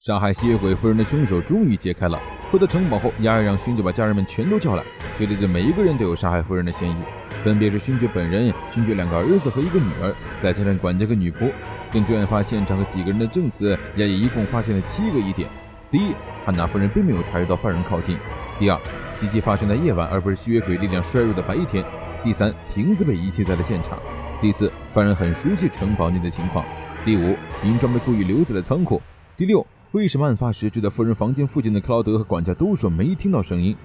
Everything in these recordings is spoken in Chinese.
杀害吸血鬼夫人的凶手终于揭开了。回到城堡后，亚亚让勋爵把家人们全都叫来，这里的每一个人都有杀害夫人的嫌疑，分别是勋爵本人、勋爵2个儿子和1个女儿，再加上管家和女仆。根据案发现场和几个人的证词，亚也一共发现了7个疑点。第一，汉娜夫人并没有察觉到犯人靠近；第二，袭击发生在夜晚而不是吸血鬼力量衰弱的白天；第三，瓶子被遗弃在了现场；第四，犯人很熟悉城堡内的情况；第五，银装被故意留在了仓库；第六，为什么案发时就在夫人房间附近的克劳德和管家都说没听到声音？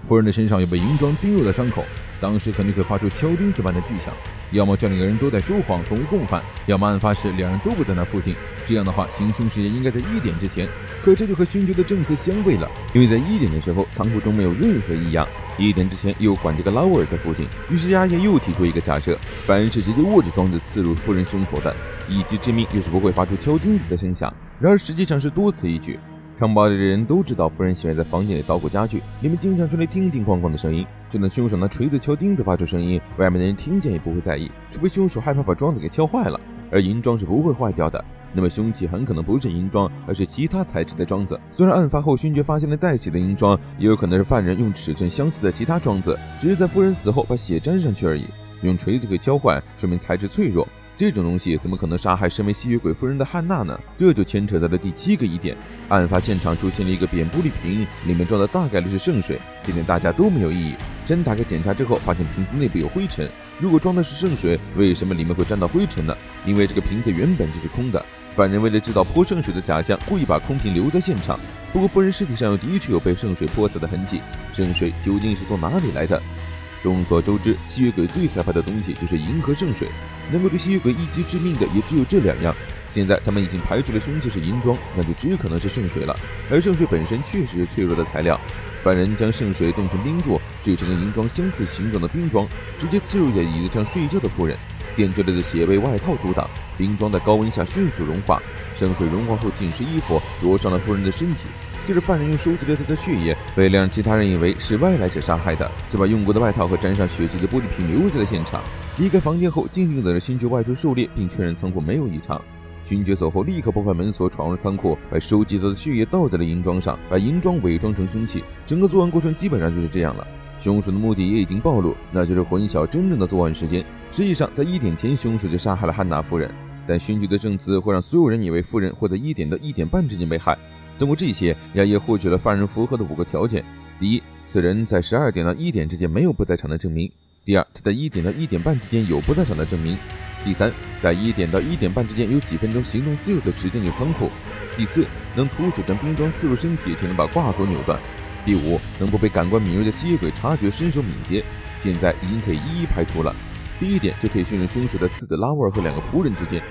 夫人的身上有被银装钉入的伤口，当时肯定会发出敲钉子般的巨响，要么这2个人都在说谎同为共犯，要么案发时2人都不在那附近。这样的话，行凶时间应该在1点之前，可这就和勋爵的证词相悖了，因为在1点的时候仓库中没有任何异样，1点之前又管家个拉沃尔在附近。于是亚耶又提出一个假设，犯人是直接握着装置刺入夫人胸口的，一击致命又是不会发出敲钉子的声响，然而实际上是多此一举。城堡里的人都知道夫人喜欢在房间里捣鼓家具，里面经常传来叮叮哐哐的声音，就算凶手拿锤子敲钉子发出声音，外面的人听见也不会在意，除非凶手害怕把装子给敲坏了，而银装是不会坏掉的。那么凶器很可能不是银装，而是其他材质的装子。虽然案发后勋爵发现了带血的银装，也有可能是犯人用尺寸相似的其他装子，只是在夫人死后把血沾上去而已。用锤子给敲坏，说明材质脆弱，这种东西怎么可能杀害身为吸血鬼夫人的汉娜呢？这就牵扯到了第7个疑点。案发现场出现了一个扁玻璃瓶，里面装的大概率是圣水，这点大家都没有异议。真打开检查之后，发现瓶子内部有灰尘。如果装的是圣水，为什么里面会沾到灰尘呢？因为这个瓶子原本就是空的。犯人为了制造泼圣水的假象，故意把空瓶留在现场。不过夫人尸体上的确有被圣水泼洒的痕迹，圣水究竟是从哪里来的？众所周知，吸血鬼最害怕的东西就是银和圣水，能够对吸血鬼一击致命的也只有这2样。现在他们已经排除了凶器是银装，那就只可能是圣水了。而圣水本身确实是脆弱的材料，犯人将圣水冻成冰柱，制成了银装相似形状的冰装，直接刺入在椅子上睡觉的夫人。溅出来的血被外套阻挡，冰装在高温下迅速融化，圣水融化后浸湿衣服，灼伤了夫人的身体。接着犯人又收集了她的血液，为了让其他人以为是外来者杀害的，就把用过的外套和沾上血迹的玻璃瓶留在了现场。离开房间后，静静等着勋爵外出狩猎，并确认仓库没有异常。勋爵走后立刻破坏门锁，闯入仓库，把收集到的血液倒在了银装上，把银装伪装成凶器。整个作案过程基本上就是这样了。凶手的目的也已经暴露，那就是混淆真正的作案时间。实际上在1点前，凶手就杀害了汉娜夫人，但勋爵的证词会让所有人以为夫人会在1点到1点半之间被害。通过这些，亚耶获取了犯人符合的5个条件：第一，此人在12点到1点之间没有不在场的证明；第二，他在1点到1点半之间有不在场的证明；第三，在1点到1点半之间有几分钟行动自由的时间有仓库；第四，能徒手将冰装刺入身体且能把挂锁扭断；第五，能不被感官敏锐的吸血鬼察觉，身手敏捷。现在已经可以一一排除了。第1点就可以确认凶手在次子拉沃尔和2个仆人之间，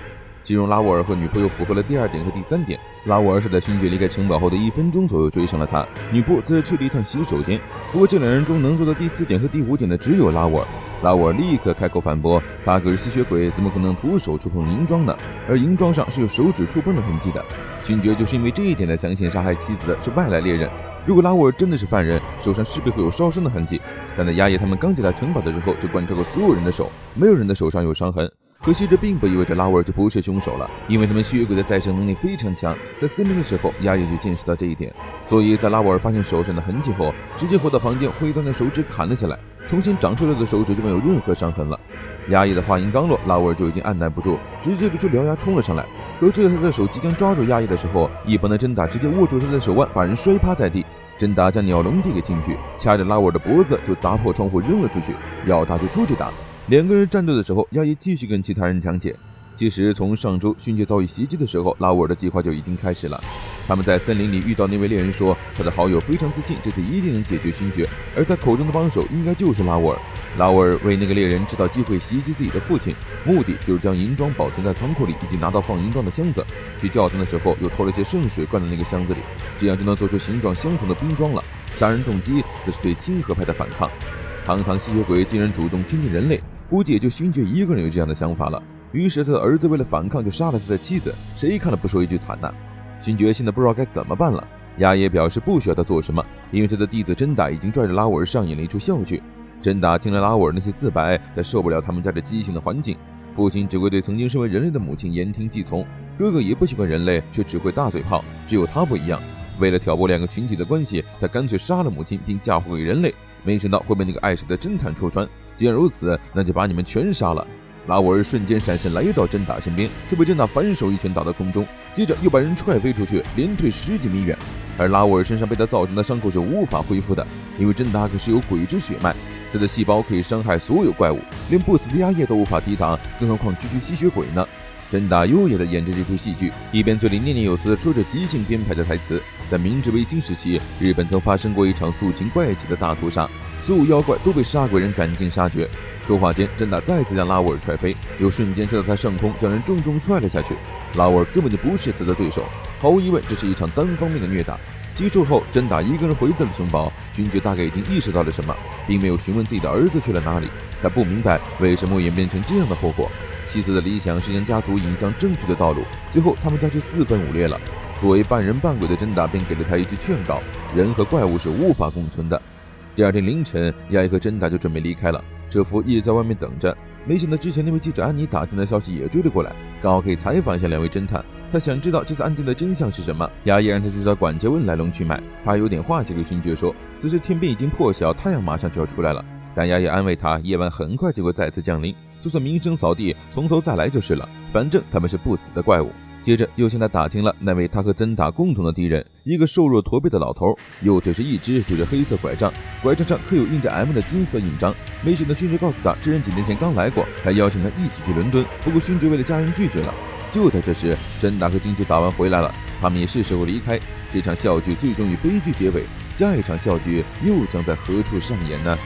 其中拉沃尔和女仆又符合了第2点和第3点。拉沃尔是在勋爵离开城堡后的1分钟左右追上了他，女仆则是去了一趟洗手间。不过这2人中能做到第4点和第5点的只有拉沃尔。拉沃尔立刻开口反驳，他可是吸血鬼，怎么可能徒手触碰银装呢？而银装上是有手指触碰的痕迹的。勋爵就是因为这一点才相信杀害妻子的是外来猎人。如果拉沃尔真的是犯人，手上势必会有烧伤的痕迹，但在亚耶他们刚进到城堡的时候就观察过所有人的手，没有人的手上有伤痕。可惜这并不意味着拉沃尔就不是凶手了，因为他们吸血鬼的再生能力非常强，在森林的时候亚耶就见识到这一点，所以在拉沃尔发现手上的痕迹后，直接回到房间挥断的手指砍了下来，重新长出来的手指就没有任何伤痕了。亚耶的话音刚落，拉沃尔就已经按耐不住，直接露出獠牙冲了上来。可就在他的手即将抓住亚耶的时候，一旁的真达直接握住他的手腕，把人摔趴在地。真达将鸟笼递给进去，掐着拉沃尔的脖子就砸破窗户扔了出去，要打就出去打。2个人战斗的时候，亚耶继续跟其他人讲解。其实从上周勋爵遭遇袭击的时候，拉沃尔的计划就已经开始了。他们在森林里遇到那位猎人说，他的好友非常自信，这次一定能解决勋爵，而他口中的帮手应该就是拉沃尔。拉沃尔为那个猎人制造机会袭击自己的父亲，目的就是将银装保存在仓库里，以及拿到放银装的箱子。去教堂的时候又偷了些圣水灌到那个箱子里，这样就能做出形状相同的冰装了。杀人动机则是对亲和派的反抗。堂堂吸血鬼竟然主动亲近人类，估计也就勋爵一个人有这样的想法了。于是他的儿子为了反抗就杀了他的妻子，谁看了不说一句惨呐？勋爵现在不知道该怎么办了。亚耶表示不需要他做什么，因为他的弟子真达已经拽着拉沃尔上演了一出笑剧。真达听了拉沃尔那些自白，他受不了他们家这畸形的环境，父亲只会对曾经身为人类的母亲言听计从，哥哥也不喜欢人类，却只会大嘴炮。只有他不一样，为了挑拨两个群体的关系，他干脆杀了母亲并嫁祸给人类。没想到会被那个碍事的侦探戳穿。既然如此，那就把你们全杀了。拉沃尔瞬间闪身来到珍达身边，就被珍达反手一拳打到空中，接着又把人踹飞出去，连退10几米远。而拉沃尔身上被他造成的伤口是无法恢复的，因为珍达可是有鬼之血脉，他的细胞可以伤害所有怪物，连不死的鸭叶都无法抵挡，更何况区区吸血鬼呢？珍达优雅地演着这出戏剧，一边嘴里念念有词地说着即兴编排的台词。在明治维新时期，日本曾发生过一场肃清怪气的大屠杀，所有妖怪都被杀鬼人赶尽杀绝。说话间，珍达再次将拉沃尔踹飞，又瞬间推到他上空，将人重重踹了下去。拉沃尔根本就不是他的对手，毫无疑问，这是一场单方面的虐打。结束后，珍达一个人回到了城堡，勋爵大概已经意识到了什么，并没有询问自己的儿子去了哪里。他不明白为什么会演变成这样的后果。希斯的理想是将家族引向正确的道路，最后他们家却4分5裂了。作为半人半鬼的珍达便给了他一句劝告：人和怪物是无法共存的。第二天凌晨，亚伊和珍达就准备离开了，车夫一直在外面等着。没想到之前那位记者安妮打听的消息也追了过来，刚好可以采访一下2位侦探。他想知道这次案件的真相是什么。亚伊让他去找管家问来龙去脉，他有点话想给勋爵说。此时天边已经破晓，太阳马上就要出来了。但亚伊安慰他，夜晚很快就会再次降临，就算名声扫地，从头再来就是了，反正他们是不死的怪物。接着又向他打听了那位他和珍达共同的敌人，一个瘦弱驼背的老头，右腿是一只拄着黑色拐杖，拐杖上刻有印着 M 的金色印章。没想到勋爵告诉他，这人几年前刚来过，还邀请他一起去伦敦，不过勋爵为了家人拒绝了。就在这时，珍达和金爵打完回来了，他们也是时候离开。这场笑剧最终以悲剧结尾，下一场笑剧又将在何处上演呢？